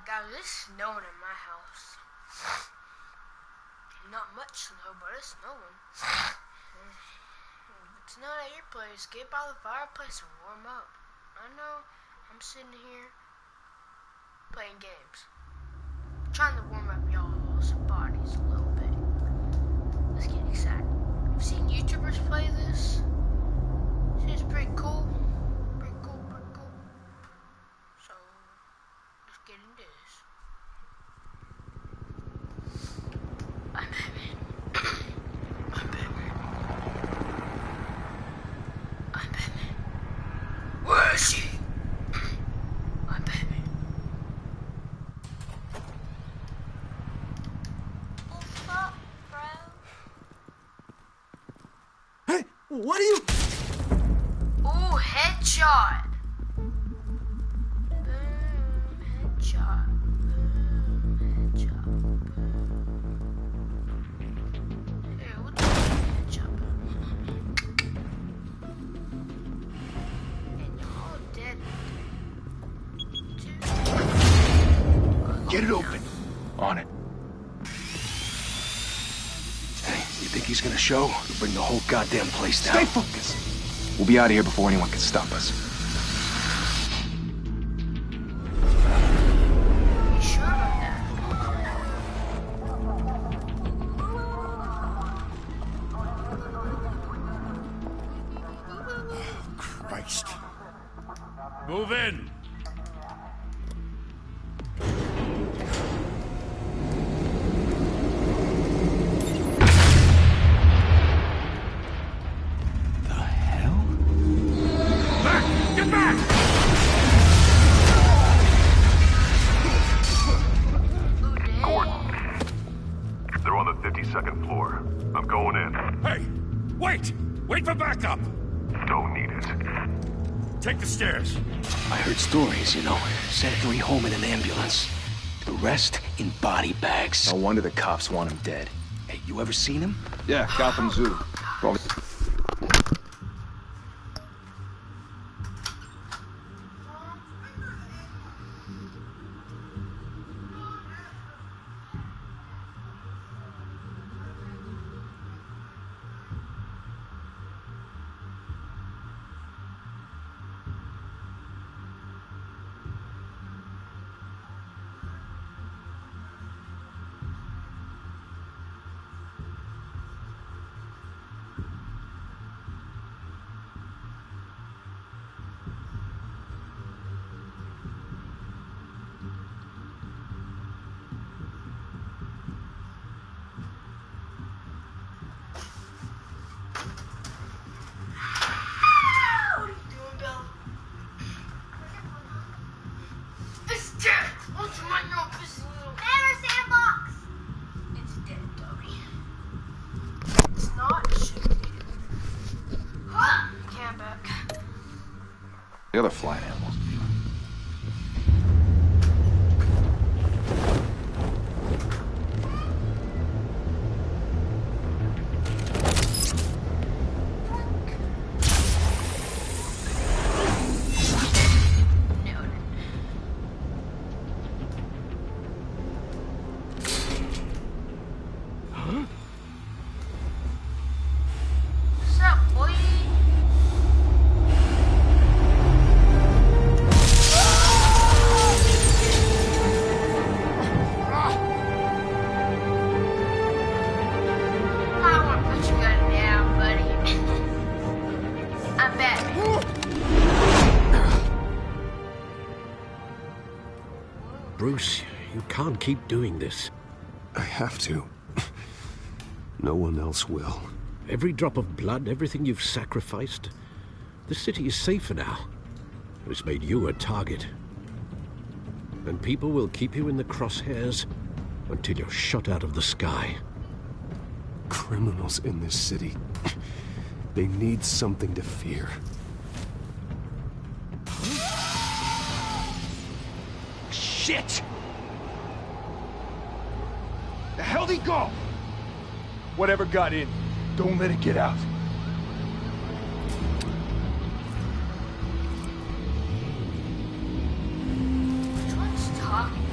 Guys, it's snowing in my house. Not much snow, but it's snowing. If it's snowing at your place, get by the fireplace and warm up. I know I'm sitting here playing games. Trying to warm up y'all's bodies a little bit. Let's get excited. I've seen YouTubers play this. It's pretty cool. Pretty cool. So, let's get into this. I'm Batman. I'm Batman. I'm Batman. Where is she? I'm Batman. What's up, bro? Hey, what are you? Ooh, headshot. Boom, headshot. Boom, headshot. Boom. Hey, what's the headshot? And you're all dead. Get it open. On it. Hey, you think he's gonna show? He'll bring the whole goddamn place down. Stay focused. We'll be out of here before anyone can stop us. You sure about that? Christ. Move in! The hell? Back! Get back! They're on the 52nd floor. I'm going in. Hey! Wait! Wait for backup! Don't need it. Take the stairs. I heard stories, you know. Sent 3 home in an ambulance. The rest in body bags. No wonder the cops want him dead. Hey, you ever seen him? Yeah, Gotham Zoo. Probably. It's dead! What's my no business? Better sandbox! It's dead, Toby. It's not. It should be. Huh? Cam back. The other flying animals. Nailed it. What's up, boy? I want to put your gun down, buddy. I'm Batman. Bruce, you can't keep doing this. I have to. No one else will. Every drop of blood, everything you've sacrificed. The city is safer now. It's made you a target. And people will keep you in the crosshairs until you're shot out of the sky. Criminals in this city. They need something to fear. Shit! The hell'd he go? Whatever got in, don't let it get out. Which one's talking?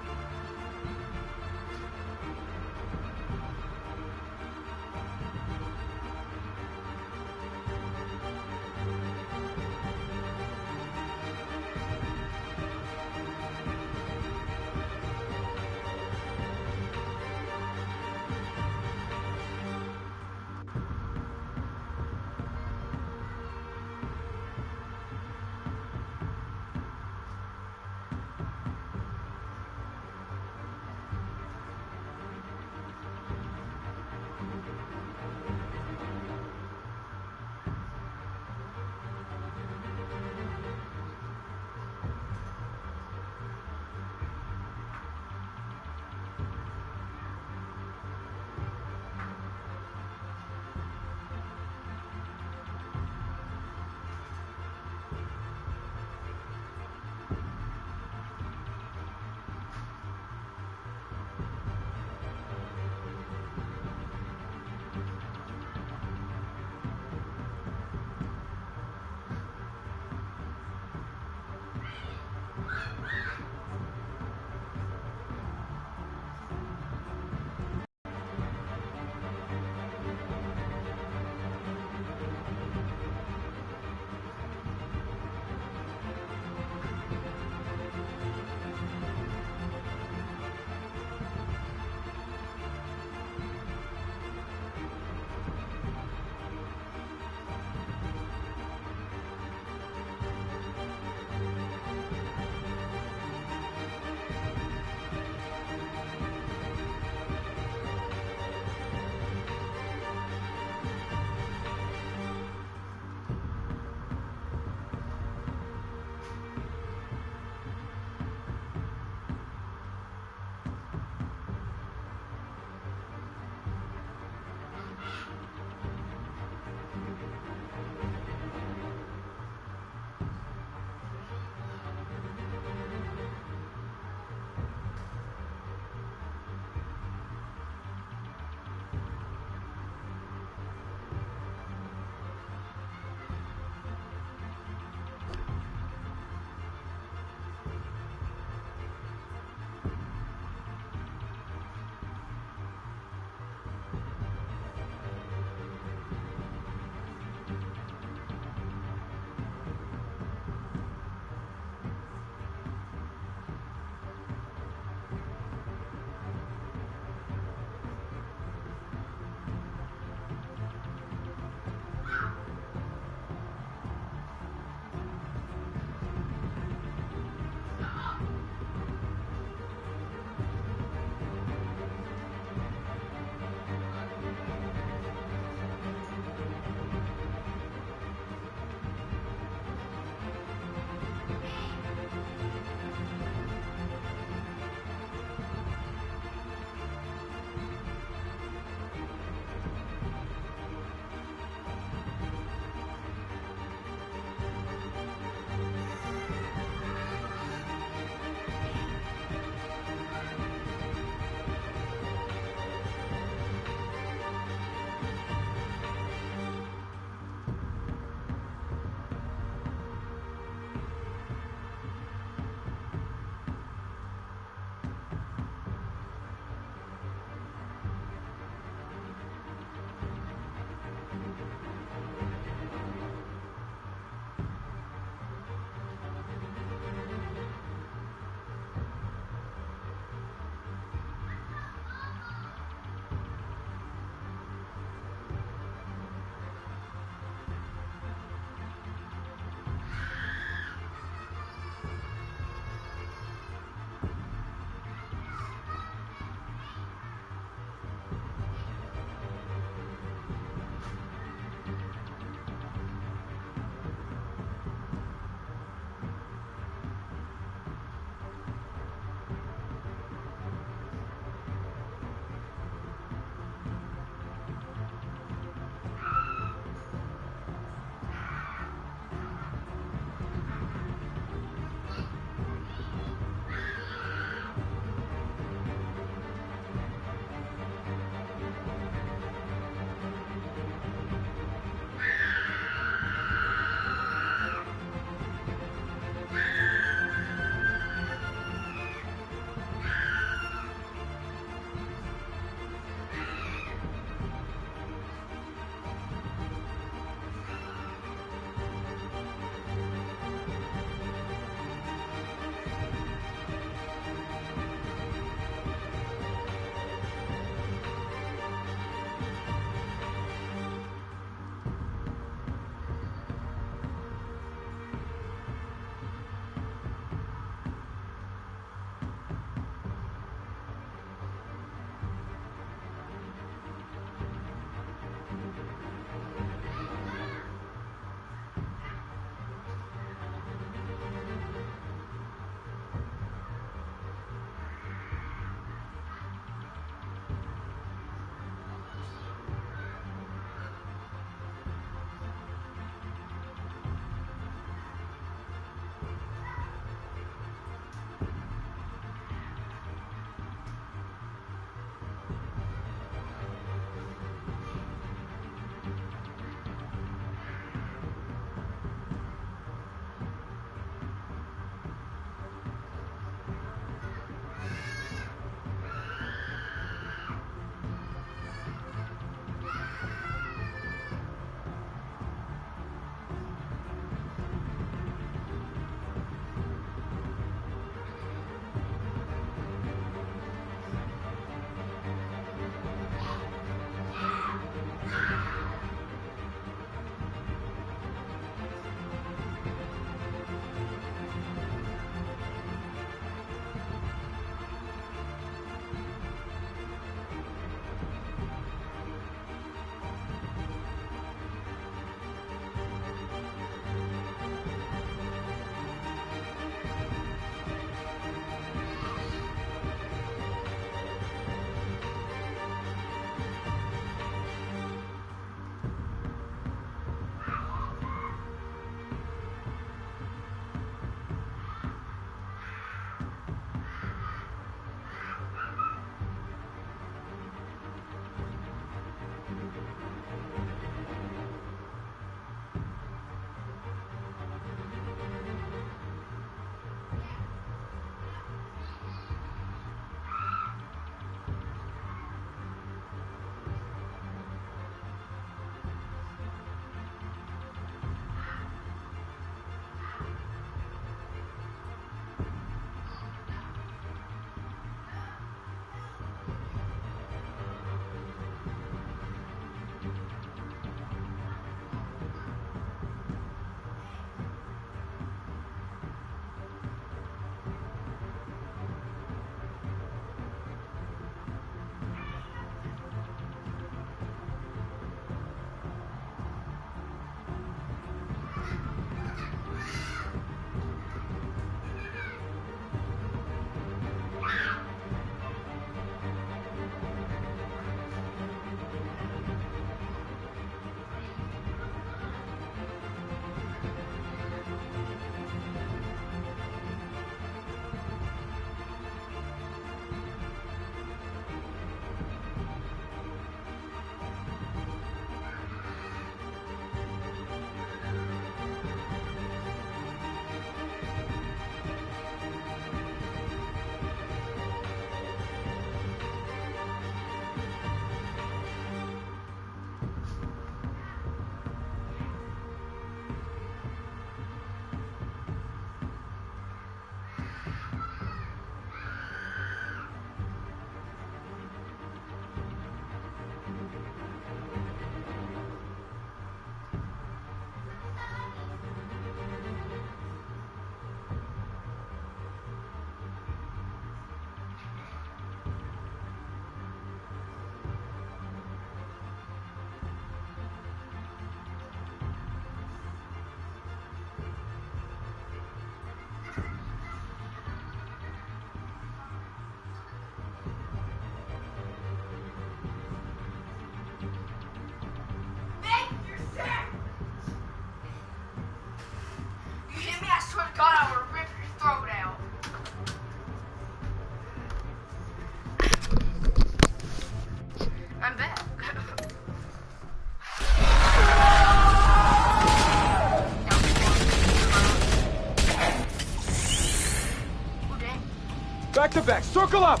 them back! Circle up!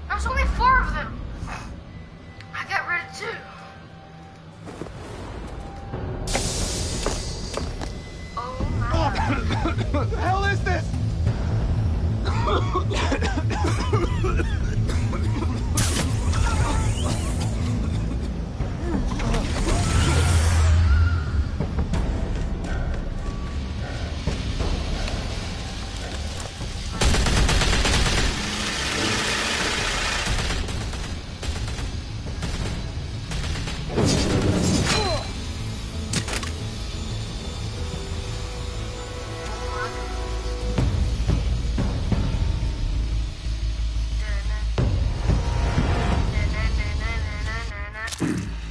There's only 4 of them. I got rid of 2. Oh my god. What the hell is this?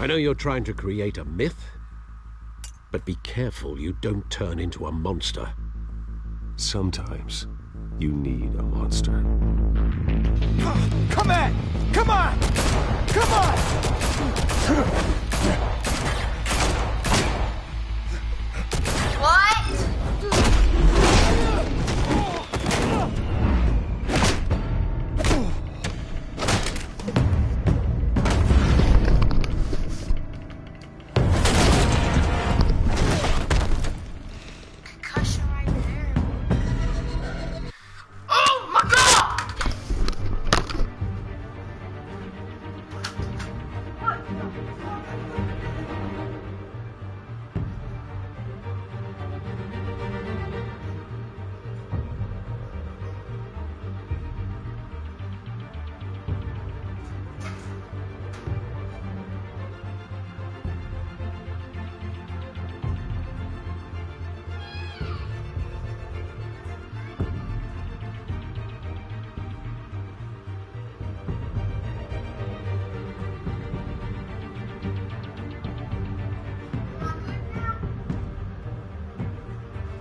I know you're trying to create a myth, but be careful you don't turn into a monster. Sometimes you need a monster. Come on! Come on! Come on! What? Concussion right there. Oh my god! What the fuck?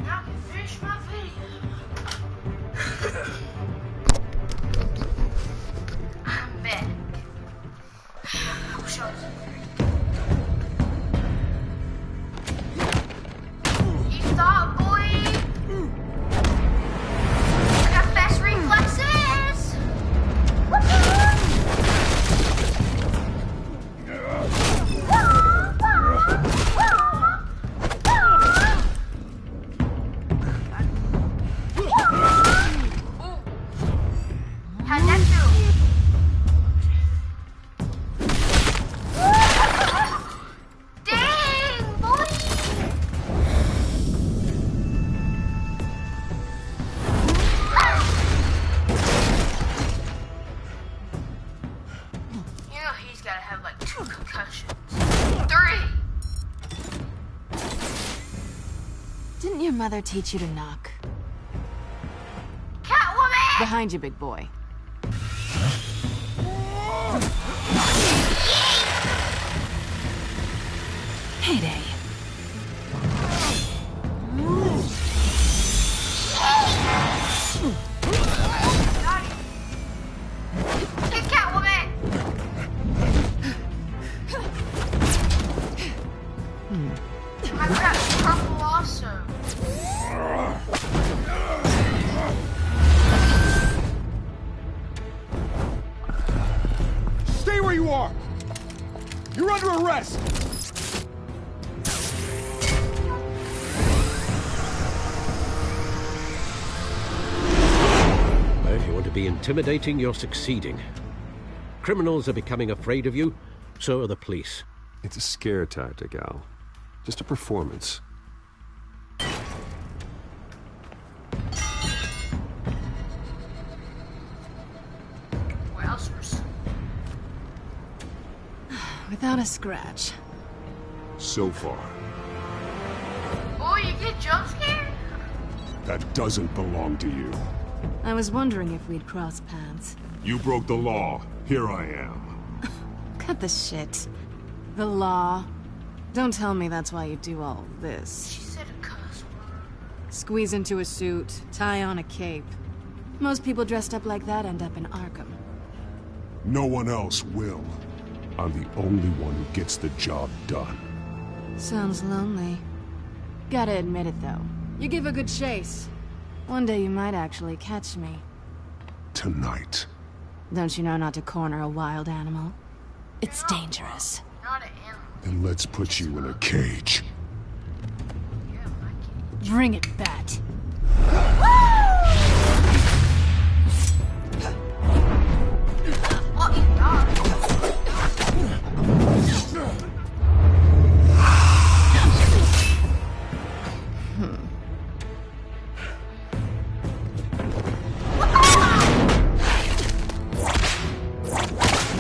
Now I can finish my video. I'm back. I wish I was in there. You thought, boy? I got fast reflexes. How'd that feel? Dang, boy! You know he's gotta have like 2 concussions. 3! Didn't your mother teach you to knock? Catwoman! Behind you, big boy. Heyday. Got him. Get Catwoman! I got purple also. Stay where you are! You're under arrest! If you want to be intimidating, you're succeeding. Criminals are becoming afraid of you, so are the police. It's a scare tactic, Al. Just a performance. Wowzers. Without a scratch. So far. Oh, you get jump scared? That doesn't belong to you. I was wondering if we'd cross paths. You broke the law. Here I am. Cut the shit. The law. Don't tell me that's why you do all this. She said a cuss word. Squeeze into a suit, tie on a cape. Most people dressed up like that end up in Arkham. No one else will. I'm the only one who gets the job done. Sounds lonely. Gotta admit it, though. You give a good chase. One day you might actually catch me. Tonight. Don't you know not to corner a wild animal? It's dangerous. Not an animal. Then let's put you in a cage. Yeah, my kid. Bring it, Bat. Oh, you died.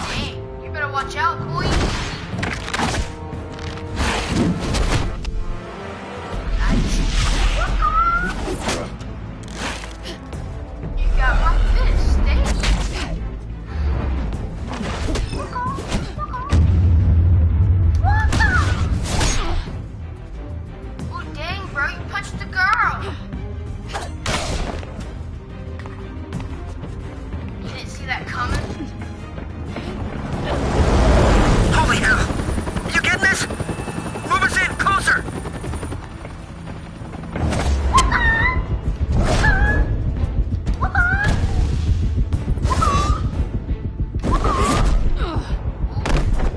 Hey, you better watch out, boy. You got my fist, eh? Oh, dang, bro, you punched the girl. You didn't see that coming? Holy hell! You getting this? Move us in, closer!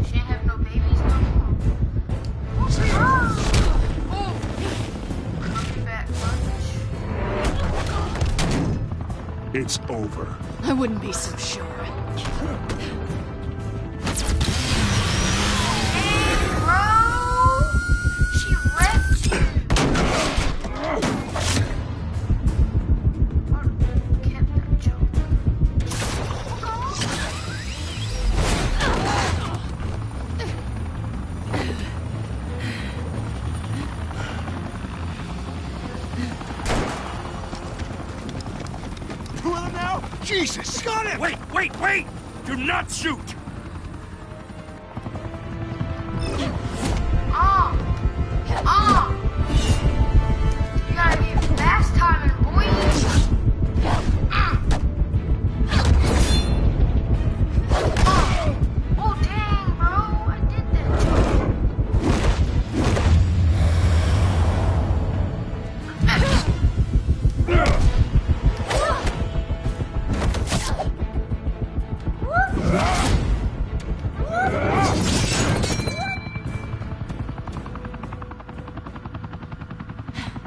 She ain't have no babies no more. Coming back lunch. It's over. I wouldn't be so sure. Hey, bro! She left you. I'd kept that joke. Who are them now? Jesus! Got him! Wait, wait, wait! Do not shoot! You gotta be fast timing, boy. Oh, dang, bro. I did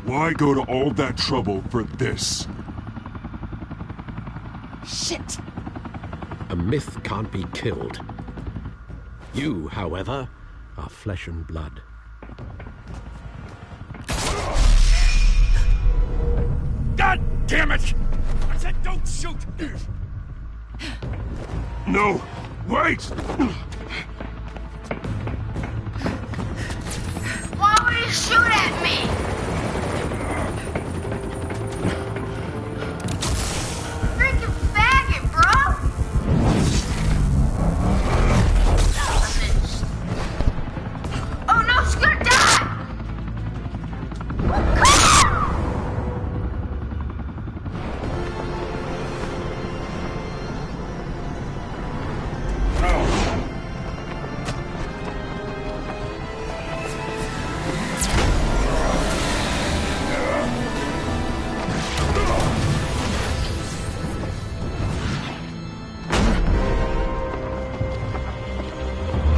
Why go to all that trouble for this? Shit! A myth can't be killed. You, however, are flesh and blood. God damn it! I said don't shoot! No! Wait! Why would you shoot at me? Freaking faggot, bro! Oh no, she's gonna die!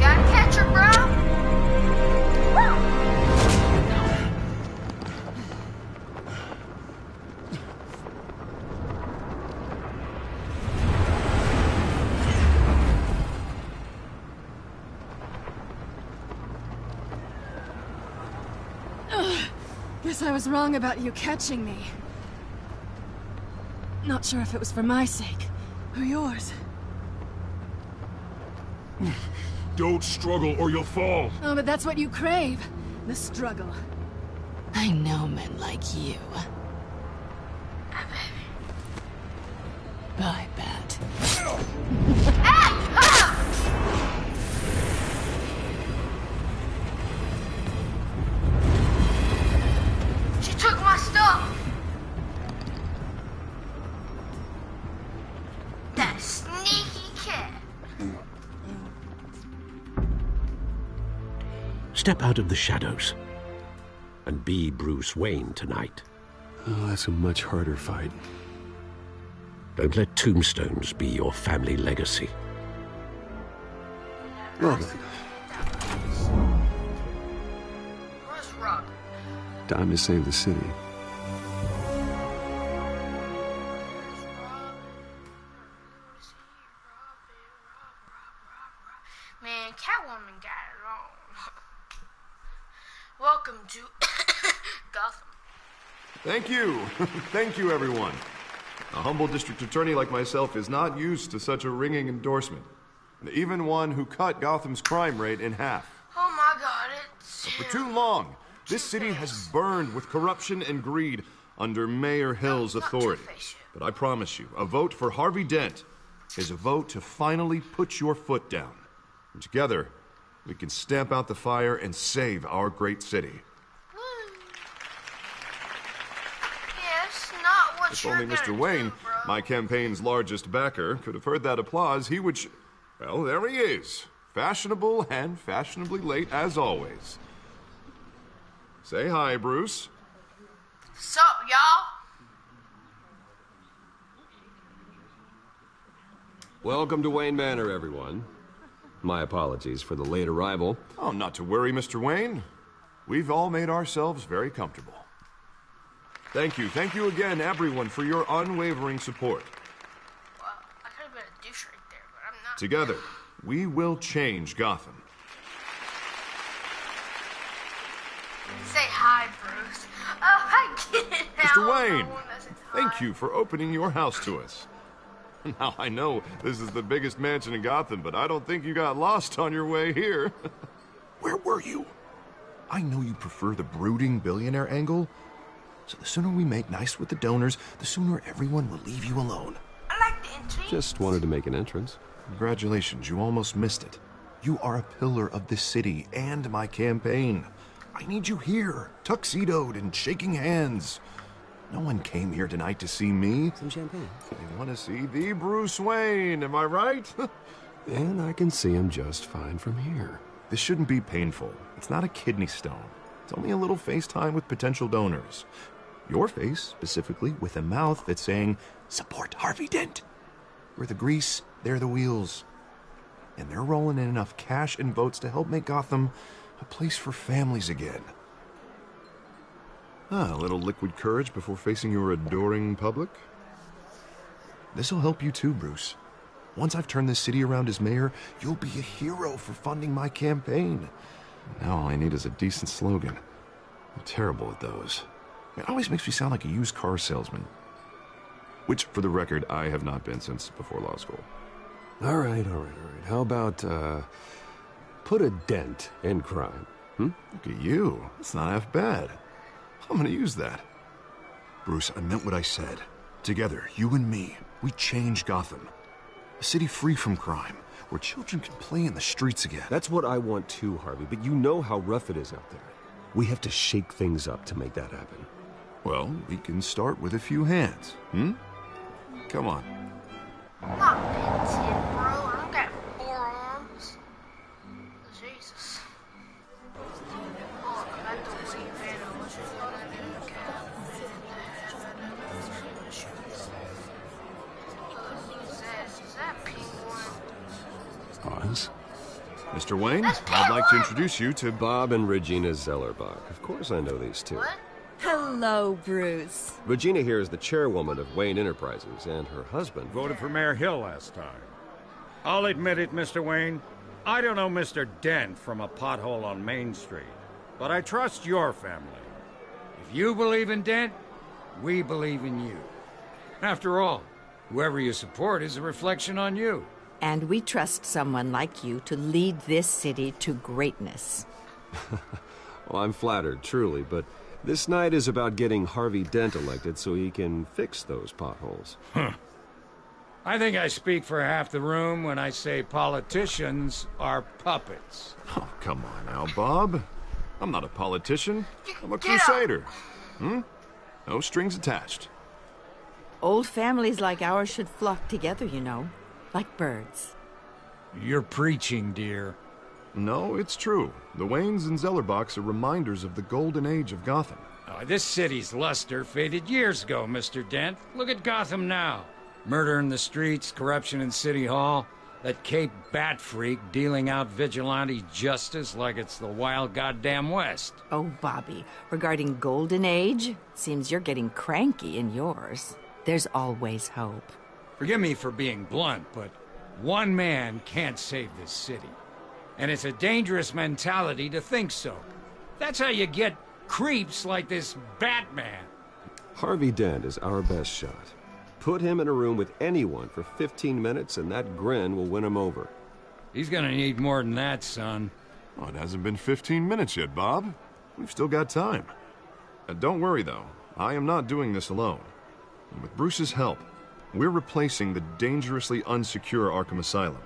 Gotta catch her, bro! Guess I was wrong about you catching me. Not sure if it was for my sake or yours. Don't struggle or you'll fall. Oh, but that's what you crave. The struggle. I know men like you. Bye, Bat. She took my stuff! That sneaky cat! Step out of the shadows and be Bruce Wayne tonight. Oh, that's a much harder fight. Don't let tombstones be your family legacy. Well then, Where's Robert? time to save the city. Man, Catwoman got it on. Welcome to Gotham. Thank you. Thank you, everyone. A humble district attorney like myself is not used to such a ringing endorsement. Even one who cut Gotham's crime rate in half. Oh my god, it's... For too long, this city has burned with corruption and greed under Mayor Hill's authority. But I promise you, a vote for Harvey Dent is a vote to finally put your foot down. And together, we can stamp out the fire and save our great city. Yes, not what If you're only gonna Mr. Wayne, do, bro. my campaign's largest backer, could have heard that applause, he would well, there he is. Fashionable and fashionably late as always. Say hi, Bruce. Sup, y'all? Welcome to Wayne Manor, everyone. My apologies for the late arrival. Oh, not to worry, Mr. Wayne. We've all made ourselves very comfortable. Thank you again, everyone, for your unwavering support. Well, I could have been a douche right there, but I'm not. Together, we will change Gotham. Say hi, Bruce. Oh, I get it now. Mr. Wayne, I'm the one that says hi. thank you for opening your house to us. Now, I know this is the biggest mansion in Gotham, but I don't think you got lost on your way here. Where were you? I know you prefer the brooding billionaire angle, so the sooner we make nice with the donors, the sooner everyone will leave you alone. I like the entry. Just wanted to make an entrance. Congratulations, you almost missed it. You are a pillar of this city and my campaign. I need you here, tuxedoed and shaking hands. No one came here tonight to see me. Some champagne. They want to see the Bruce Wayne, am I right? And I can see him just fine from here. This shouldn't be painful. It's not a kidney stone. It's only a little FaceTime with potential donors. Your face, specifically, with a mouth that's saying, support Harvey Dent. We're the grease, they're the wheels. And they're rolling in enough cash and votes to help make Gotham a place for families again. A little liquid courage before facing your adoring public. This'll help you too, Bruce. Once I've turned this city around as mayor, you'll be a hero for funding my campaign. Now all I need is a decent slogan. I'm terrible at those. It always makes me sound like a used car salesman. Which, for the record, I have not been since before law school. All right. How about, put a dent in crime? Look at you. That's not half bad. I'm gonna use that. Bruce, I meant what I said. Together, you and me, we change Gotham. A city free from crime, where children can play in the streets again. That's what I want too, Harvey, but you know how rough it is out there. We have to shake things up to make that happen. Well, we can start with a few hands, Come on. I'm not Benton, bro. I don't got 4 arms. Jesus. Oh, I don't see Venom. What's it gonna do? Is that Penguin? Oz? Mr. Wayne, That's I'd like to Penguin! introduce you to Bob and Regina Zellerbach. Of course I know these two. What? Hello, Bruce. Regina here is the chairwoman of Wayne Enterprises, and her husband... Voted for Mayor Hill last time. I'll admit it, Mr. Wayne. I don't know Mr. Dent from a pothole on Main Street, but I trust your family. If you believe in Dent, we believe in you. After all, whoever you support is a reflection on you. And we trust someone like you to lead this city to greatness. Well, I'm flattered, truly, but this night is about getting Harvey Dent elected so he can fix those potholes. I think I speak for half the room when I say politicians are puppets. Oh, come on now, Bob. I'm not a politician. I'm a Get up. crusader. No strings attached. Old families like ours should flock together, you know, like birds. You're preaching, dear. No, it's true. The Waynes and Zellerbachs are reminders of the golden age of Gotham. This city's luster faded years ago, Mr. Dent. Look at Gotham now. Murder in the streets, corruption in City Hall, that Cape Bat freak dealing out vigilante justice like it's the wild goddamn West. Oh, Bobby, regarding Golden Age, seems you're getting cranky in yours. There's always hope. Forgive me for being blunt, but one man can't save this city. And it's a dangerous mentality to think so. That's how you get creeps like this Batman. Harvey Dent is our best shot. Put him in a room with anyone for 15 minutes and that grin will win him over. He's gonna need more than that, son. Oh, it hasn't been 15 minutes yet, Bob. We've still got time. Don't worry, though. I am not doing this alone. And with Bruce's help, we're replacing the dangerously unsecure Arkham Asylum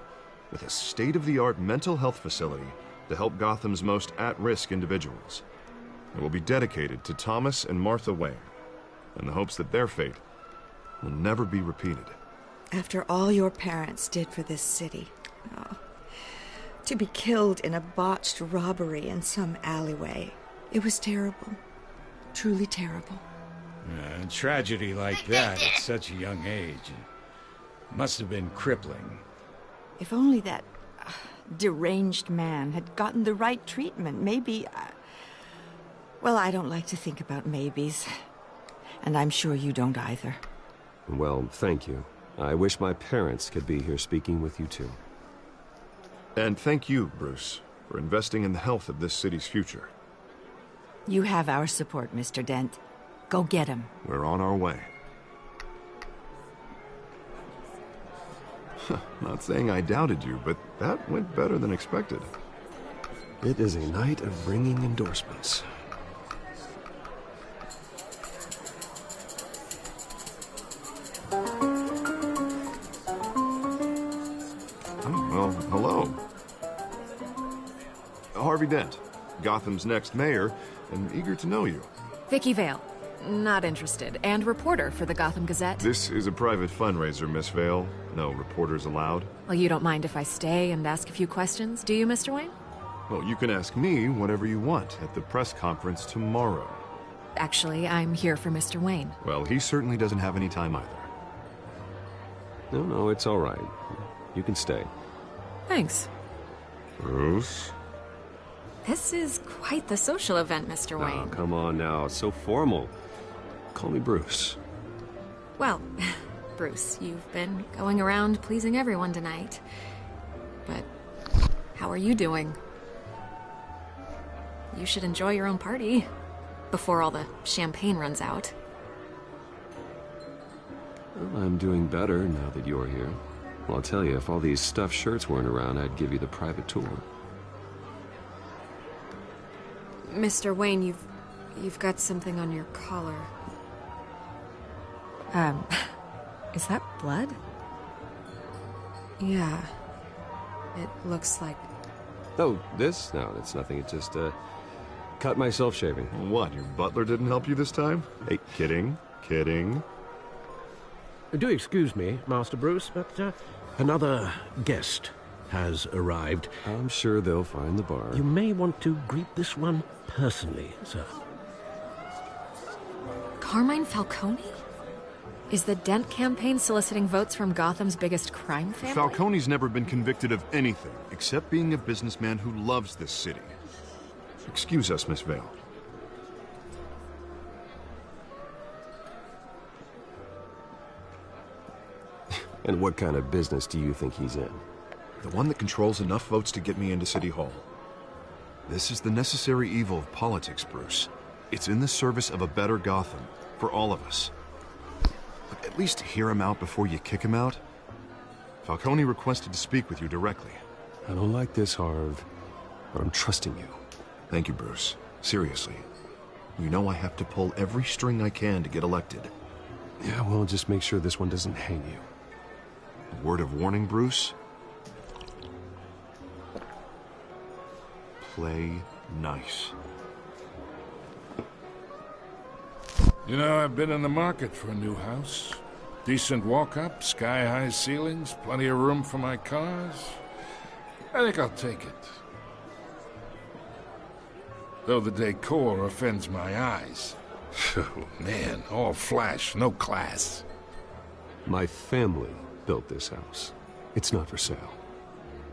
with a state-of-the-art mental health facility to help Gotham's most at-risk individuals. It will be dedicated to Thomas and Martha Wayne, in the hopes that their fate will never be repeated. After all your parents did for this city, to be killed in a botched robbery in some alleyway, it was terrible. Truly terrible. A tragedy like that at such a young age must have been crippling. If only that deranged man had gotten the right treatment, maybe... well, I don't like to think about maybes. And I'm sure you don't either. Well, thank you. I wish my parents could be here speaking with you too. And thank you, Bruce, for investing in the health of this city's future. You have our support, Mr. Dent. Go get him. We're on our way. Not saying I doubted you, but that went better than expected. It is a night of ringing endorsements. Well, hello. Harvey Dent, Gotham's next mayor, and eager to know you. Vicky Vale. Not interested. And reporter for the Gotham Gazette. This is a private fundraiser, Miss Vale. No reporters allowed. Well, you don't mind if I stay and ask a few questions, do you, Mr. Wayne? Well, you can ask me whatever you want at the press conference tomorrow. Actually, I'm here for Mr. Wayne. Well, he certainly doesn't have any time either. No, it's all right. You can stay. Thanks. Bruce? This is quite the social event, Mr. Wayne. Oh, come on now. It's so formal. Call me Bruce. Well, Bruce, you've been going around pleasing everyone tonight. But how are you doing? You should enjoy your own party before all the champagne runs out. Well, I'm doing better now that you're here. Well, I'll tell you, if all these stuffed shirts weren't around, I'd give you the private tour. Mr. Wayne, you've got something on your collar. Is that blood? Yeah. It looks like... Oh, this? No, it's nothing. It just, cut myself shaving. What, your butler didn't help you this time? Hey, kidding. Do excuse me, Master Bruce, but another guest has arrived. I'm sure they'll find the bar. You may want to greet this one personally, sir. Carmine Falcone? Is the Dent campaign soliciting votes from Gotham's biggest crime family? Falcone's never been convicted of anything except being a businessman who loves this city. Excuse us, Miss Vale. And what kind of business do you think he's in? The one that controls enough votes to get me into City Hall. This is the necessary evil of politics, Bruce. It's in the service of a better Gotham, for all of us. But at least hear him out before you kick him out. Falcone requested to speak with you directly. I don't like this, Harv, but I'm trusting you. Thank you, Bruce. Seriously. You know I have to pull every string I can to get elected. Yeah, well, just make sure this one doesn't hang you. A word of warning, Bruce? Play nice. You know, I've been in the market for a new house. Decent walk-up, sky-high ceilings, plenty of room for my cars. I think I'll take it. Though the decor offends my eyes. Oh, man, all flash, no class. My family built this house. It's not for sale.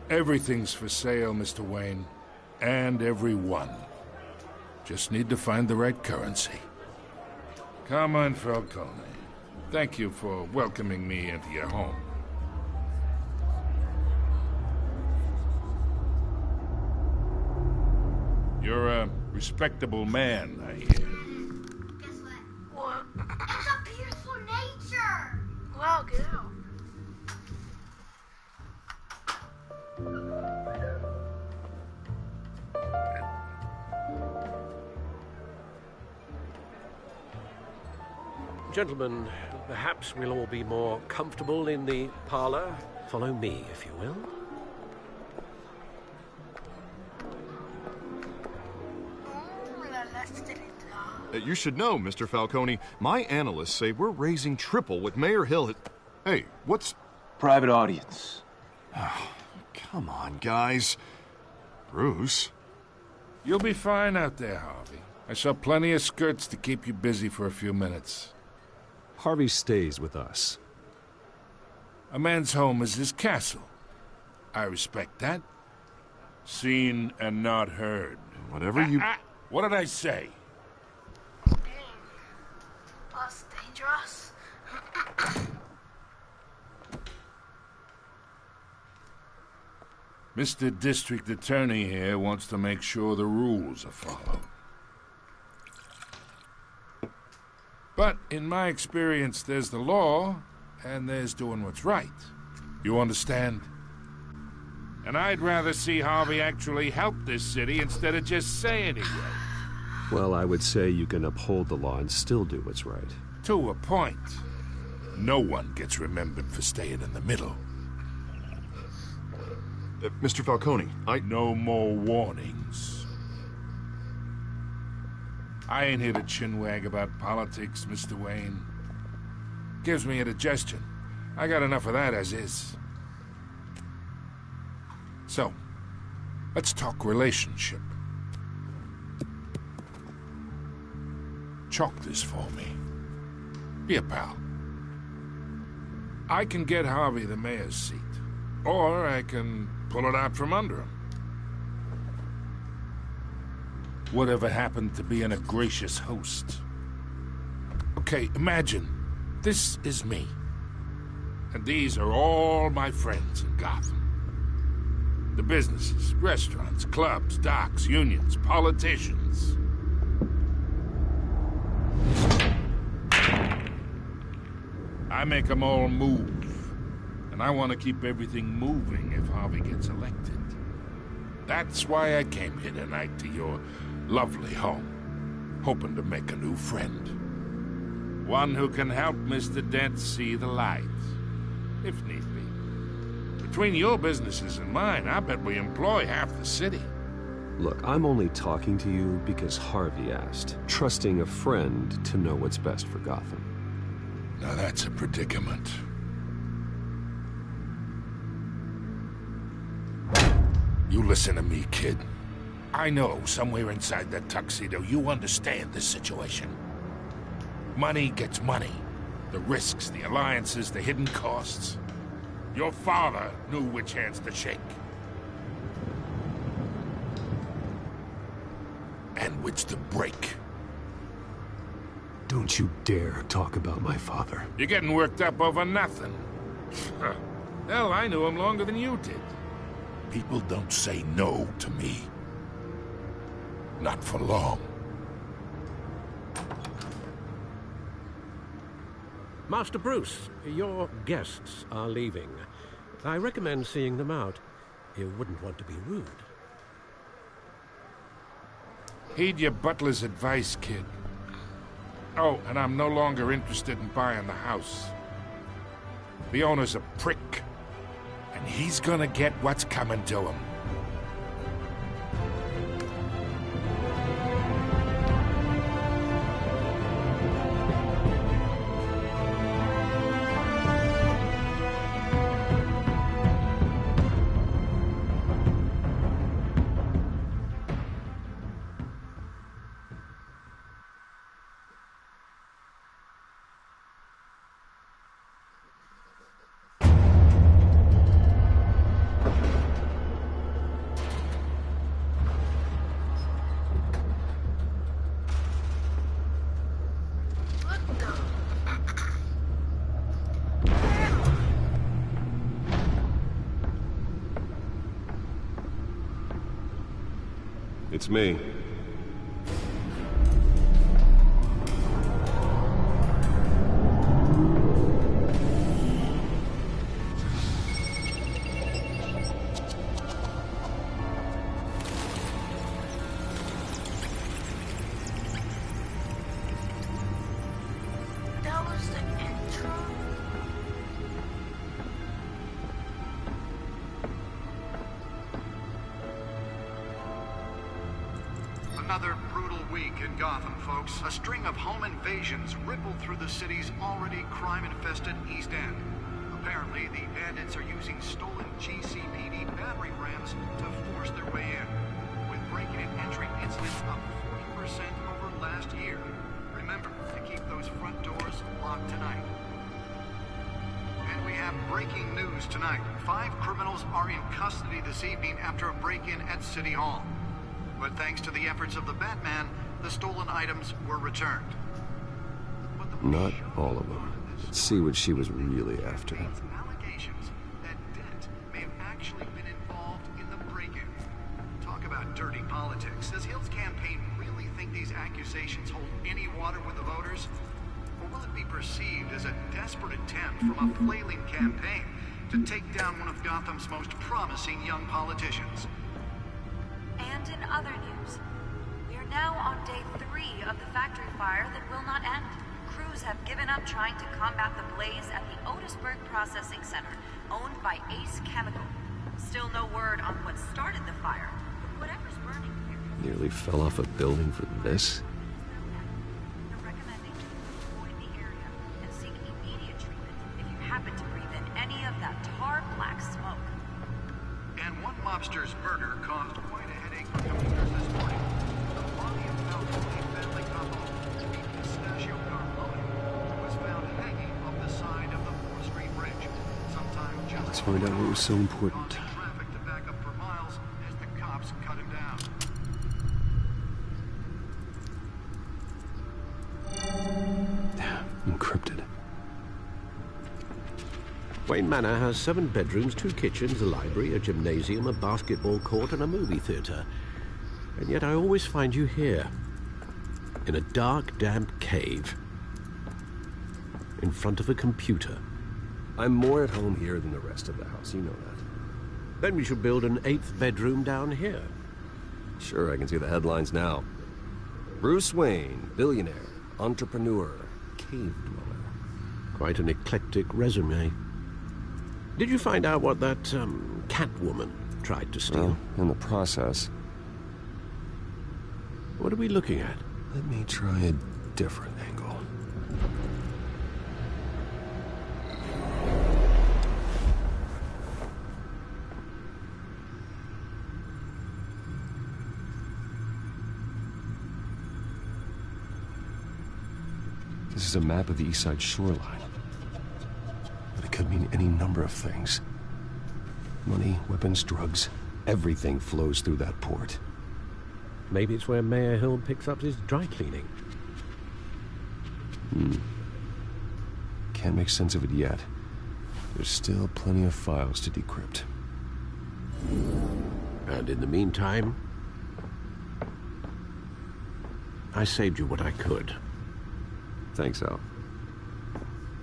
Everything's for sale, Mr. Wayne. And everyone. Just need to find the right currency. Come on, Falcone. Thank you for welcoming me into your home. You're a respectable man, I hear. Guess what? It's a beautiful nature. Well, get out. Gentlemen, perhaps we'll all be more comfortable in the parlor. Follow me, if you will. You should know, Mr. Falcone, my analysts say we're raising triple what Mayor Hill had... Hey, what's... Private audience. Oh, come on, guys. Bruce? You'll be fine out there, Harvey. I saw plenty of skirts to keep you busy for a few minutes. Harvey stays with us. A man's home is his castle. I respect that. Seen and not heard. Whatever you... What did I say? Dang. That's dangerous. Mr. District Attorney here wants to make sure the rules are followed. But in my experience, there's the law, and there's doing what's right. You understand? And I'd rather see Harvey actually help this city instead of just saying he will. Well, I would say you can uphold the law and still do what's right. To a point. No one gets remembered for staying in the middle. Mr. Falcone, No more warnings. I ain't here to chinwag about politics, Mr. Wayne. Gives me indigestion. I got enough of that as is. So, let's talk relationship. Chalk this for me. Be a pal. I can get Harvey the mayor's seat, or I can pull it out from under him. Whatever happened to being a gracious host? Okay, imagine, this is me. And these are all my friends in Gotham. The businesses, restaurants, clubs, docks, unions, politicians. I make them all move. And I want to keep everything moving if Harvey gets elected. That's why I came here tonight to your lovely home, hoping to make a new friend. One who can help Mr. Dent see the light, if need be. Between your businesses and mine, I bet we employ half the city. Look, I'm only talking to you because Harvey asked, trusting a friend to know what's best for Gotham. Now that's a predicament. You listen to me, kid. I know somewhere inside that tuxedo you understand this situation. Money gets money. The risks, the alliances, the hidden costs. Your father knew which hands to shake. And which to break. Don't you dare talk about my father. You're getting worked up over nothing. Hell, I knew him longer than you did. People don't say no to me. Not for long. Master Bruce, your guests are leaving. I recommend seeing them out. You wouldn't want to be rude. Heed your butler's advice, kid. Oh, and I'm no longer interested in buying the house. The owner's a prick, and he's gonna get what's coming to him. It's me. That was the intro. Another brutal week in Gotham, folks. A string of home invasions rippled through the city's already crime-infested East End. Apparently, the bandits are using stolen GCPD battering rams to force their way in, with breaking and entering incidents up 40% over last year. Remember to keep those front doors locked tonight. And we have breaking news tonight. 5 criminals are in custody this evening after a break-in at City Hall. But thanks to the efforts of the Batman, the stolen items were returned. Not all of them. Let's see what she was really after. Allegations that Dent may have actually been involved in the break-in. Talk about dirty politics. Does Hill's campaign really think these accusations hold any water with the voters? Or will it be perceived as a desperate attempt from a flailing campaign to take down one of Gotham's most promising young politicians? And in other news, we are now on day 3 of the factory fire that will not end. Crews have given up trying to combat the blaze at the Otisburg Processing Center, owned by Ace Chemical. Still no word on what started the fire, but whatever's burning here... Nearly fell off a building for this? They're recommending you avoid the area and seek immediate treatment if you happen to breathe in any of that tar black smoke. And one mobster's murder caused quite a headache for commuters this morning. The body of Falcone family couple, the Pistachio Carmone, was found hanging off the side of the 4th Street Bridge. Sometime just Let's find out what was so important. traffic to back up for miles as the cops cut him down. Encrypted. Wayne Manor has 7 bedrooms, 2 kitchens, a library, a gymnasium, a basketball court, and a movie theater. And yet I always find you here, in a dark, damp cave, in front of a computer. I'm more at home here than the rest of the house, you know that. Then we should build an 8th bedroom down here. Sure, I can see the headlines now. Bruce Wayne, billionaire, entrepreneur, cave dweller. Quite an eclectic resume. Did you find out what that, Catwoman tried to steal? Well, in the process. What are we looking at? Let me try a different angle. This is a map of the East Side shoreline. But it could mean any number of things. Money, weapons, drugs, everything flows through that port. Maybe it's where Mayor Hill picks up his dry cleaning. Can't make sense of it yet. There's still plenty of files to decrypt. And in the meantime, I saved you what I could. Thanks, Al.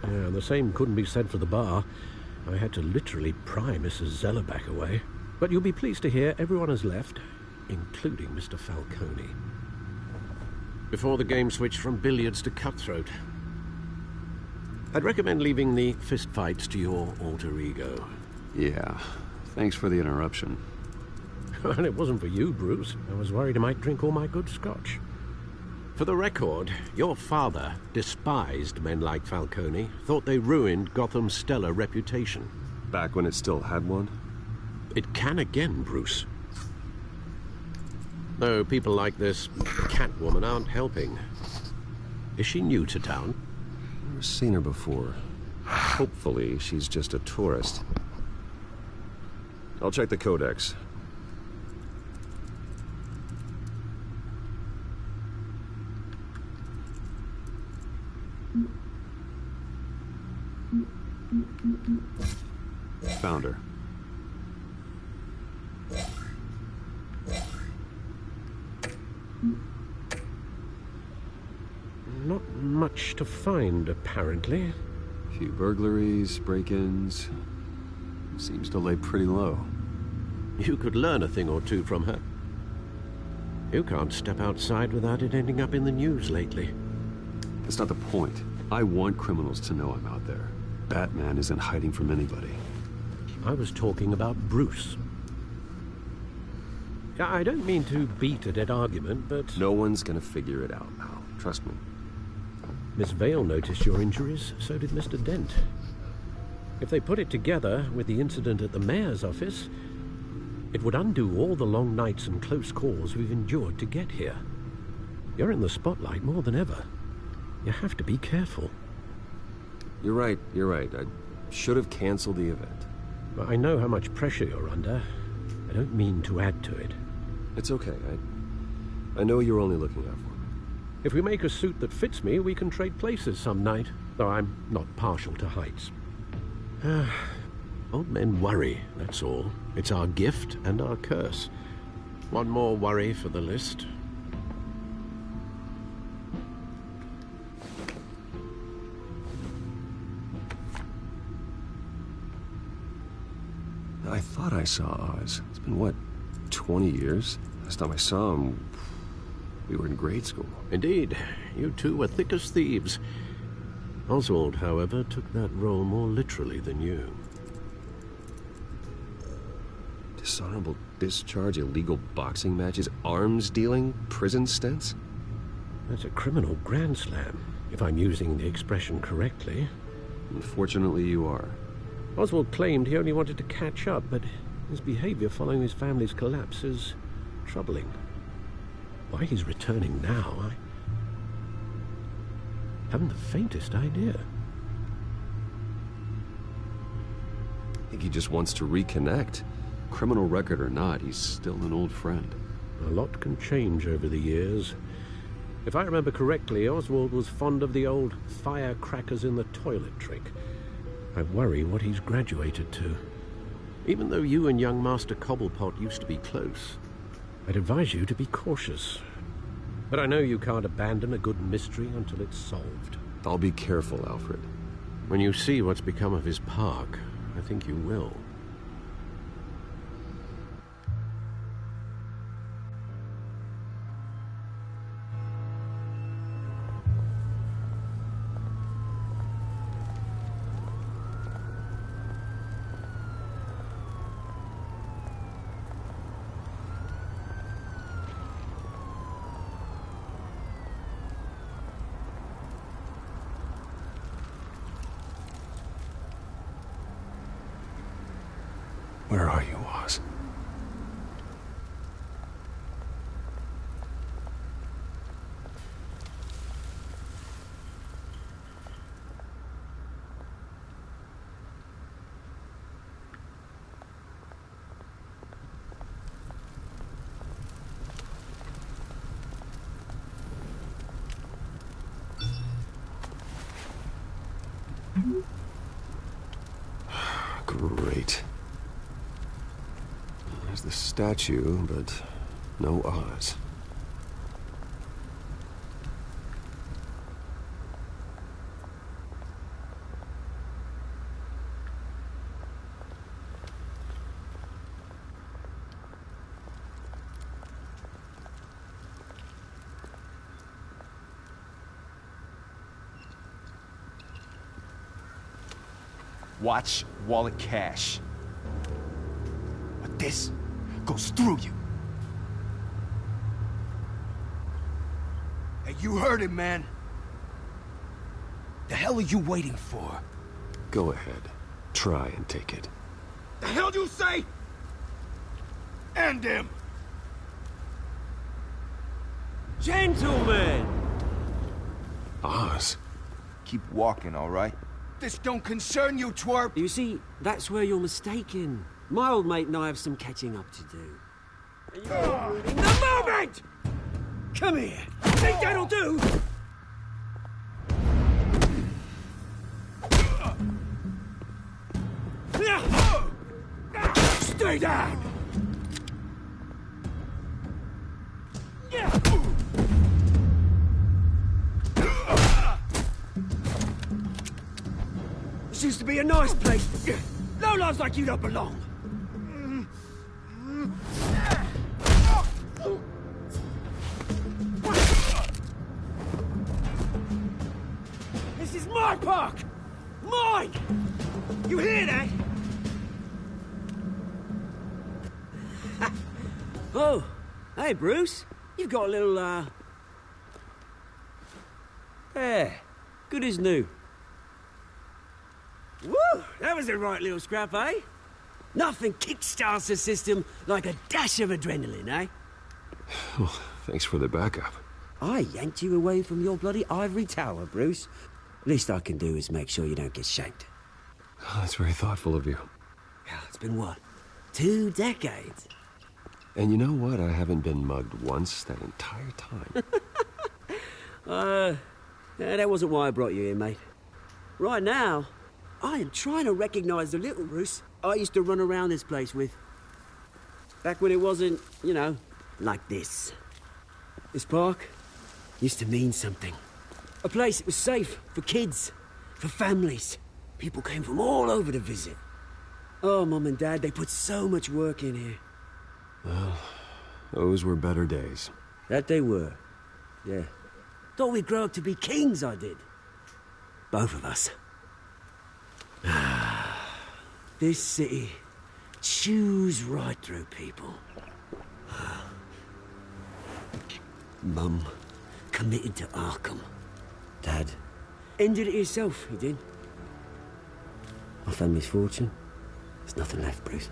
Yeah, the same couldn't be said for the bar. I had to literally pry Mrs. Zellerback away. But you'll be pleased to hear everyone has left, including Mr. Falcone. Before the game switched from billiards to cutthroat. I'd recommend leaving the fistfights to your alter ego. Yeah, thanks for the interruption. And it wasn't for you, Bruce. I was worried I might drink all my good scotch. For the record, your father despised men like Falcone, thought they ruined Gotham's stellar reputation. Back when it still had one? It can again, Bruce. Though people like this Catwoman aren't helping. Is she new to town? Never seen her before. Hopefully, she's just a tourist. I'll check the codex. Found her. Not much to find, apparently. A few burglaries, break-ins. Seems to lay pretty low. You could learn a thing or two from her. You can't step outside without it ending up in the news lately. That's not the point. I want criminals to know I'm out there. Batman isn't hiding from anybody. I was talking about Bruce. I don't mean to beat a dead argument, but... No one's gonna figure it out, pal. Trust me. Miss Vale noticed your injuries, so did Mr. Dent. If they put it together with the incident at the mayor's office, it would undo all the long nights and close calls we've endured to get here. You're in the spotlight more than ever. You have to be careful. You're right. I should have canceled the event. But I know how much pressure you're under. I don't mean to add to it. It's okay. I know you're only looking out for me. If we make a suit that fits me, we can trade places some night, though I'm not partial to heights. Old men worry, that's all. It's our gift and our curse. One more worry for the list. I thought I saw Oz. It's been, what, 20 years? Last time I saw him, we were in grade school. Indeed. You two were thick as thieves. Oswald, however, took that role more literally than you. Dishonorable discharge, illegal boxing matches, arms dealing, prison stints? That's a criminal grand slam, if I'm using the expression correctly. Unfortunately, you are. Oswald claimed he only wanted to catch up, but his behavior following his family's collapse is troubling. Why he's returning now, I haven't the faintest idea. I think he just wants to reconnect. Criminal record or not, he's still an old friend. A lot can change over the years. If I remember correctly, Oswald was fond of the old firecrackers in the toilet trick. I worry what he's graduated to. Even though you and young Master Cobblepot used to be close, I'd advise you to be cautious. But I know you can't abandon a good mystery until it's solved. I'll be careful, Alfred. When you see what's become of his park, I think you will. Where are you, Oz? Great. There's the statue, but no Oz. Watch wallet cash. But this goes through you. Hey, you heard it, man. The hell are you waiting for? Go ahead. Try and take it. The hell do you say? End him! Gentlemen! Oz. Keep walking, all right? This don't concern you, twerp! You see, that's where you're mistaken. My old mate and I have some catching up to do. The moment! Come here. Think that'll do? Stay down! to be a nice place. Lowlifes like you don't belong. This is my park! Mine! You hear that? Oh, hey, Bruce. You've got a little, yeah, good as new. Woo! That was a right little scrap, eh? Nothing kickstarts the system like a dash of adrenaline, eh? Well, thanks for the backup. I yanked you away from your bloody ivory tower, Bruce. Least I can do is make sure you don't get shanked. Oh, that's very thoughtful of you. It's been what? 2 decades? And you know what? I haven't been mugged once that entire time. Yeah, that wasn't why I brought you here, mate. Right now, I am trying to recognize the little Bruce I used to run around this place with. Back when it wasn't, you know, like this. This park used to mean something. A place that was safe for kids, for families. People came from all over to visit. Oh, Mum and Dad, they put so much work in here. Well, those were better days. That they were, yeah. Thought we'd grow up to be kings, I did. Both of us. This city chews right through people. Mum committed to Arkham. Dad ended it himself, he did. My family's fortune, there's nothing left, Bruce.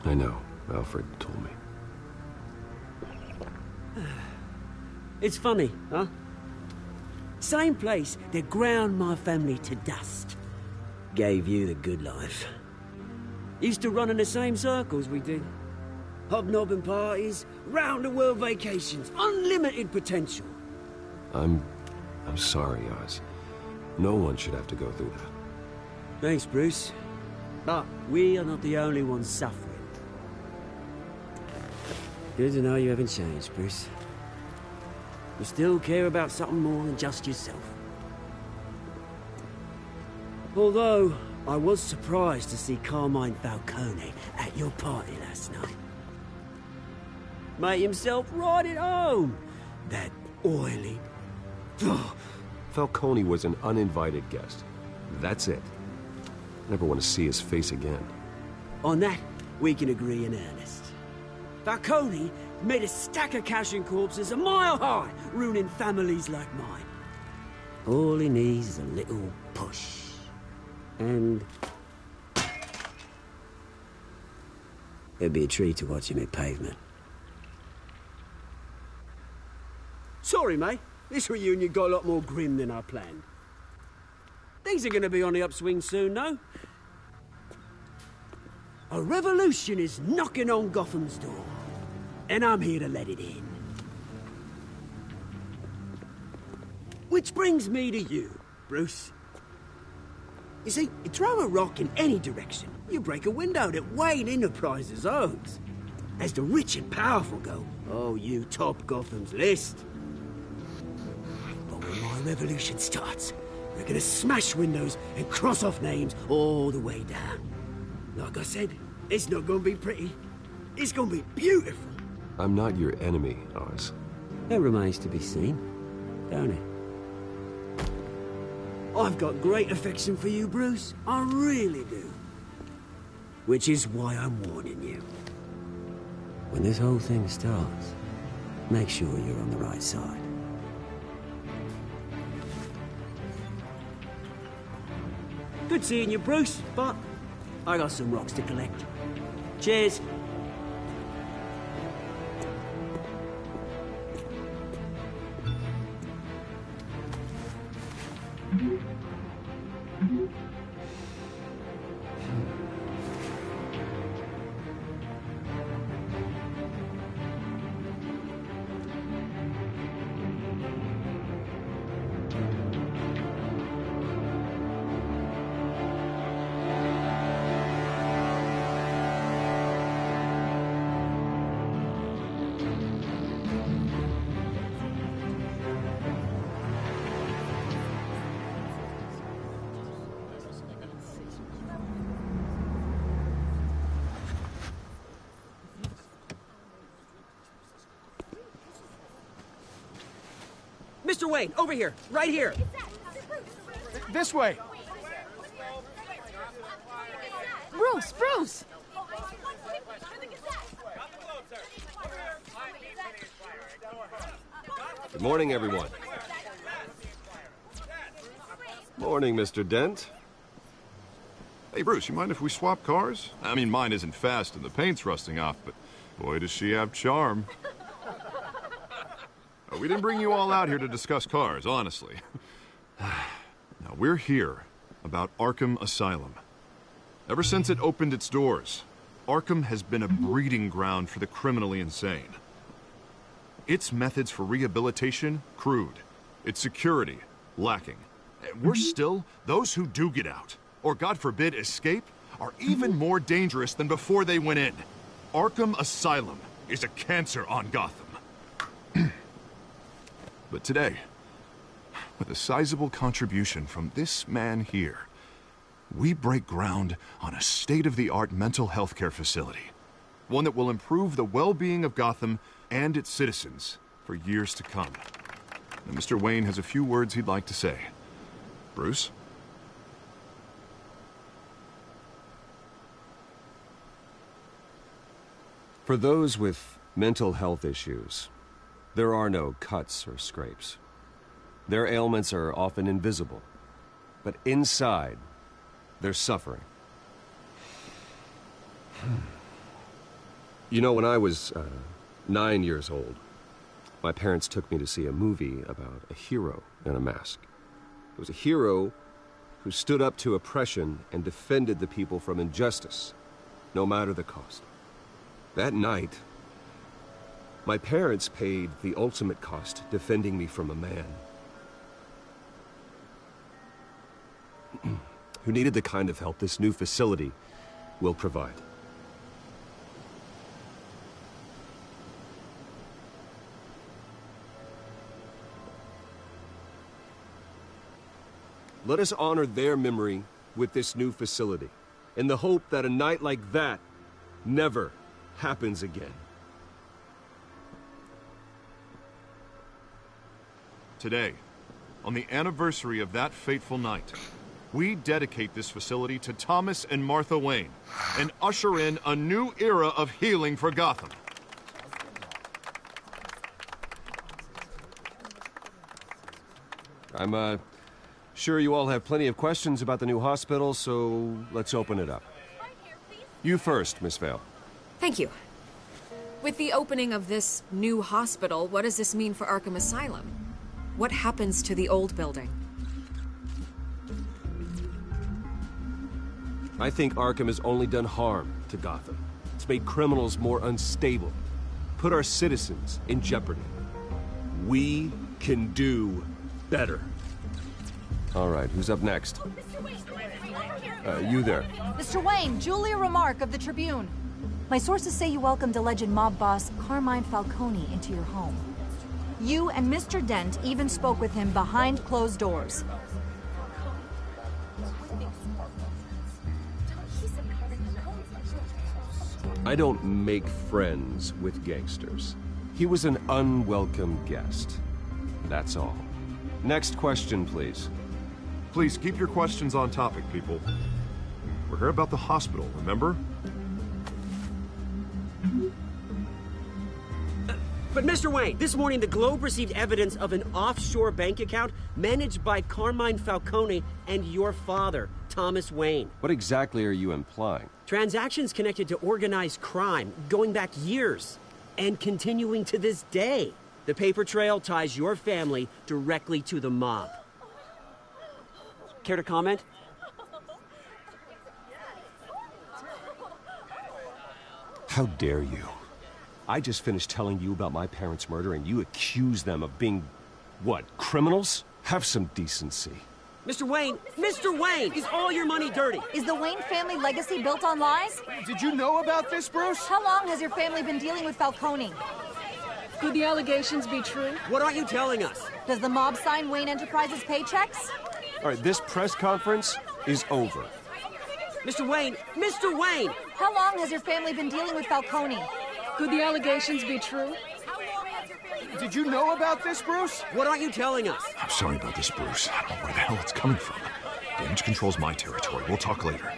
I know. Alfred told me. It's funny, huh? Same place that ground my family to dust. Gave you the good life. Used to run in the same circles we did. Hobnobbing parties, round-the-world vacations, unlimited potential. I'm sorry, Oz. No one should have to go through that. Thanks, Bruce. But we are not the only ones suffering. Good to know you haven't changed, Bruce. You still care about something more than just yourself. Although, I was surprised to see Carmine Falcone at your party last night. Made himself right at home. That oily... Falcone was an uninvited guest. That's it. Never want to see his face again. On that, we can agree in earnest. Falcone made a stack of cash and corpses a mile high, ruining families like mine. All he needs is a little push. And... it'd be a treat to watch him hit pavement. Sorry, mate. This reunion got a lot more grim than I planned. Things are gonna be on the upswing soon, no? A revolution is knocking on Gotham's door. And I'm here to let it in. Which brings me to you, Bruce. You see, you throw a rock in any direction, you break a window that Wayne Enterprises owns. As the rich and powerful go, oh, you top Gotham's list. But when my revolution starts, we're gonna smash windows and cross off names all the way down. Like I said, it's not gonna be pretty. It's gonna be beautiful. I'm not your enemy, Oz. That remains to be seen, don't it? I've got great affection for you, Bruce. I really do. Which is why I'm warning you. When this whole thing starts, make sure you're on the right side. Good seeing you, Bruce, but I got some rocks to collect. Cheers. Mr. Wayne, over here, right here. This way. Bruce! Good morning, everyone. Morning, Mr. Dent. Hey, Bruce, you mind if we swap cars? I mean, mine isn't fast and the paint's rusting off, but boy, does she have charm. We didn't bring you all out here to discuss cars, honestly. Now, we're here about Arkham Asylum. Ever since it opened its doors, Arkham has been a breeding ground for the criminally insane. Its methods for rehabilitation, crude. Its security, lacking. And worse still, those who do get out, or God forbid escape, are even more dangerous than before they went in. Arkham Asylum is a cancer on Gotham. But today, with a sizable contribution from this man here, we break ground on a state-of-the-art mental health care facility. One that will improve the well-being of Gotham and its citizens for years to come. And Mr. Wayne has a few words he'd like to say. Bruce? For those with mental health issues, there are no cuts or scrapes. Their ailments are often invisible, but inside, they're suffering. You know, when I was 9 years old, my parents took me to see a movie about a hero in a mask. It was a hero who stood up to oppression and defended the people from injustice, no matter the cost. That night, my parents paid the ultimate cost defending me from a man who needed the kind of help this new facility will provide. Let us honor their memory with this new facility, in the hope that a night like that never happens again. Today, on the anniversary of that fateful night, we dedicate this facility to Thomas and Martha Wayne and usher in a new era of healing for Gotham. I'm sure you all have plenty of questions about the new hospital, so let's open it up. You first, Miss Vale. Thank you. With the opening of this new hospital, what does this mean for Arkham Asylum? What happens to the old building? I think Arkham has only done harm to Gotham. It's made criminals more unstable, put our citizens in jeopardy. We can do better. All right, who's up next? You there. Mr. Wayne, Julia Remark of the Tribune. My sources say you welcomed alleged mob boss Carmine Falcone into your home. You and Mr. Dent even spoke with him behind closed doors. I don't make friends with gangsters. He was an unwelcome guest. That's all. Next question, please. Please keep your questions on topic, people. We're here about the hospital, remember? But Mr. Wayne, this morning the Globe received evidence of an offshore bank account managed by Carmine Falcone and your father, Thomas Wayne. What exactly are you implying? Transactions connected to organized crime, going back years, and continuing to this day. The paper trail ties your family directly to the mob. Care to comment? How dare you? I just finished telling you about my parents' murder and you accuse them of being, what, criminals? Have some decency. Mr. Wayne, is all your money dirty? Is the Wayne family legacy built on lies? Did you know about this, Bruce? How long has your family been dealing with Falcone? Could the allegations be true? What aren't you telling us? Does the mob sign Wayne Enterprises paychecks? All right, this press conference is over. Mr. Wayne! How long has your family been dealing with Falcone? Could the allegations be true? Did you know about this, Bruce? What aren't you telling us? I'm sorry about this, Bruce. I don't know where the hell it's coming from. Damage control's my territory. We'll talk later.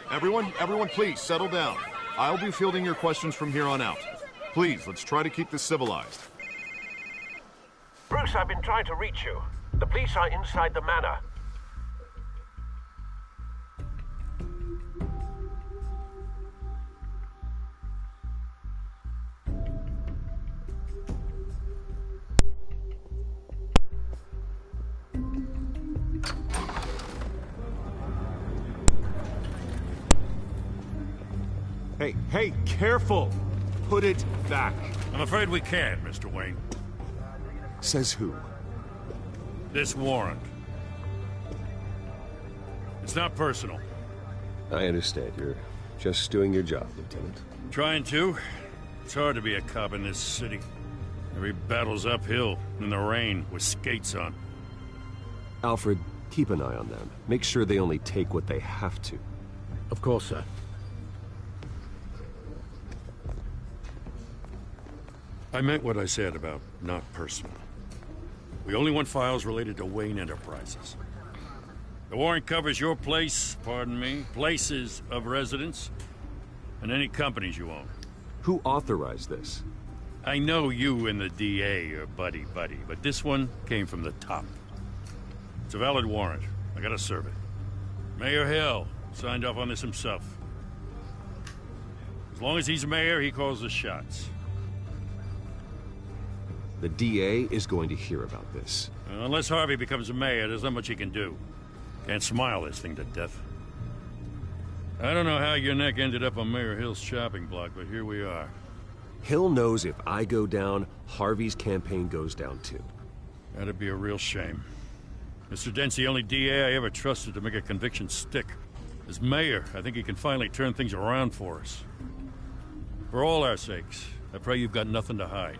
Everyone, please, settle down. I'll be fielding your questions from here on out. Please, let's try to keep this civilized. Bruce, I've been trying to reach you. The police are inside the manor. Hey, careful! Put it back. I'm afraid we can't, Mr. Wayne. Says who? This warrant. It's not personal. I understand. You're just doing your job, Lieutenant. Trying to. It's hard to be a cop in this city. Every battle's uphill, in the rain, with skates on. Alfred, keep an eye on them. Make sure they only take what they have to. Of course, sir. I meant what I said about not personal. We only want files related to Wayne Enterprises. The warrant covers your place, pardon me, places of residence, and any companies you own. Who authorized this? I know you and the DA are buddy-buddy, but this one came from the top. It's a valid warrant. I gotta serve it. Mayor Hill signed off on this himself. As long as he's mayor, he calls the shots. The DA is going to hear about this. Unless Harvey becomes a mayor, there's not much he can do. Can't smile this thing to death. I don't know how your neck ended up on Mayor Hill's chopping block, but here we are. Hill knows if I go down, Harvey's campaign goes down too. That'd be a real shame. Mr. Dent's the only DA I ever trusted to make a conviction stick. As mayor, I think he can finally turn things around for us. For all our sakes, I pray you've got nothing to hide.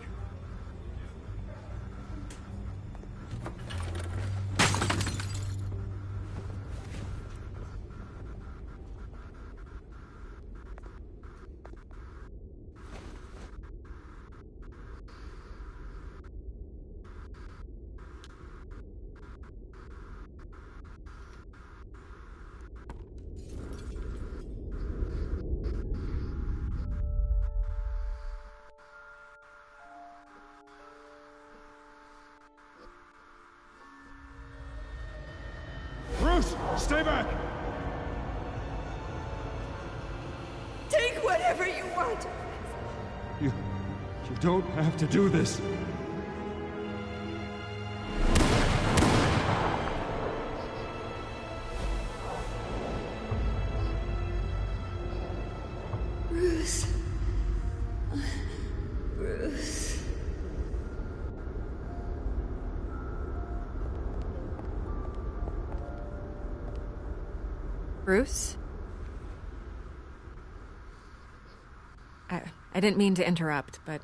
Bruce, stay back! Take whatever you want. You don't have to do this. Bruce. Bruce. Bruce? I didn't mean to interrupt, but...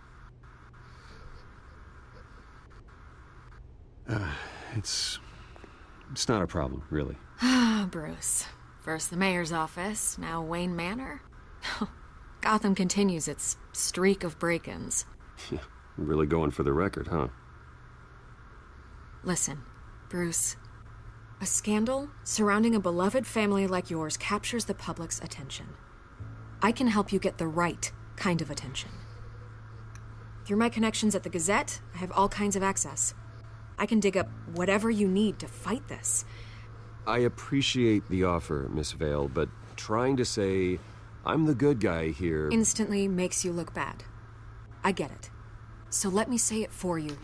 It's not a problem, really. Ah, Bruce. First the mayor's office, now Wayne Manor. Gotham continues its streak of break-ins. Yeah, really going for the record, huh? Listen, Bruce. A scandal surrounding a beloved family like yours captures the public's attention. I can help you get the right kind of attention. Through my connections at the Gazette, I have all kinds of access. I can dig up whatever you need to fight this. I appreciate the offer, Miss Vale, but trying to say I'm the good guy here... Instantly makes you look bad. I get it. So let me say it for you.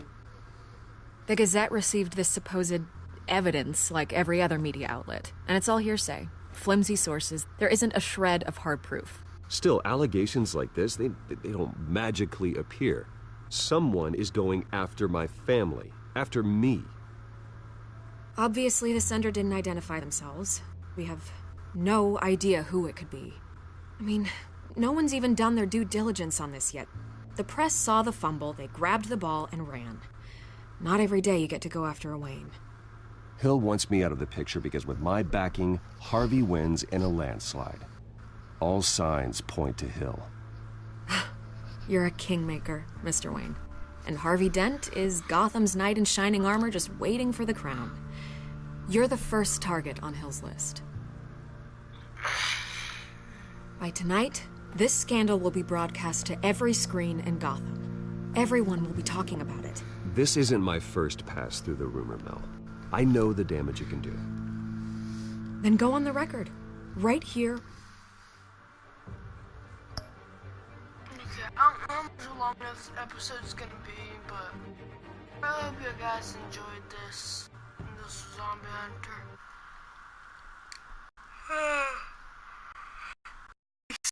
The Gazette received this supposed evidence like every other media outlet, and it's all hearsay. Flimsy sources. There isn't a shred of hard proof. Still, allegations like this, they don't magically appear. Someone is going after my family. After me. Obviously, the sender didn't identify themselves. We have no idea who it could be. I mean, no one's even done their due diligence on this yet. The press saw the fumble, they grabbed the ball and ran. Not every day you get to go after a Wayne. Hill wants me out of the picture because with my backing, Harvey wins in a landslide. All signs point to Hill. You're a kingmaker, Mr. Wayne. And Harvey Dent is Gotham's knight in shining armor just waiting for the crown. You're the first target on Hill's list. By tonight, this scandal will be broadcast to every screen in Gotham. Everyone will be talking about it. This isn't my first pass through the rumor mill. I know the damage it can do. Then go on the record. Right here. Okay, I don't know how long this episode is gonna be, but I hope you guys enjoyed this. This was Zombie Hunter.